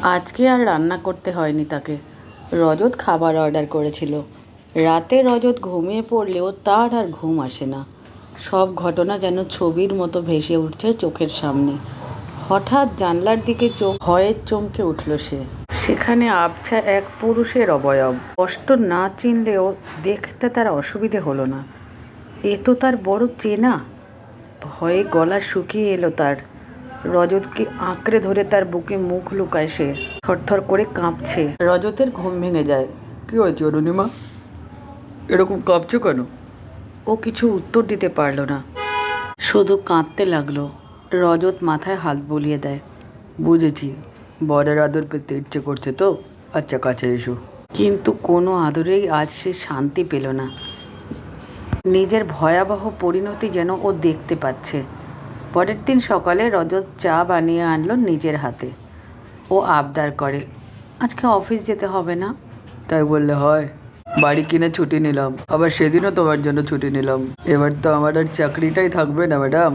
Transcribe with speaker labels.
Speaker 1: আজকে আর রান্না করতে হয়নি তাকে। রজত খাবার অর্ডার করেছিল। রাতে রজত ঘুমিয়ে পড়লেও তার আর ঘুম আসে না। সব ঘটনা যেন ছবির মতো ভেসে উঠছে চোখের সামনে। হঠাৎ জানলার দিকে চোখ ভয়ে চমকে উঠল সে। সেখানে আবছা এক পুরুষের অবয়ব। স্পষ্ট না চিনলেও দেখতে তার অসুবিধে হলো না। এ তো তার বড় চেনা। ভয়ে গলা শুকিয়ে এলো তার। রজতকে আঁকড়ে ধরে তার বুকে মুখ লুকায় সে। থরথর করে কাঁপছে। রজতের ঘুম ভেঙে যায়। কি হয়েছে অরুণিমা, এরকম কাঁপছো কেন? ও কিছু উত্তর দিতে পারল না, শুধু কাঁদতে লাগলো। রজত মাথায় হাত বুলিয়ে দেয়। বুঝেছি, বরের আদর পেতে ইচ্ছে করছে তো, আচ্ছা কাছে এসো। কিন্তু কোনো আদরেই আজ সে শান্তি পেল না। নিজের ভয়াবহ পরিণতি যেন ও দেখতে পাচ্ছে। পরের দিন সকালে রজত চা বানিয়ে আনলো নিজের হাতে। ও আবদার করে, আজকে অফিস যেতে হবে না। তাই বললে হয়? বাড়ি কিনে ছুটি নিলাম, আবার সেদিনও তোমার জন্য ছুটি নিলাম। এবার তো আমার আর চাকরিটাই থাকবে না ম্যাডাম।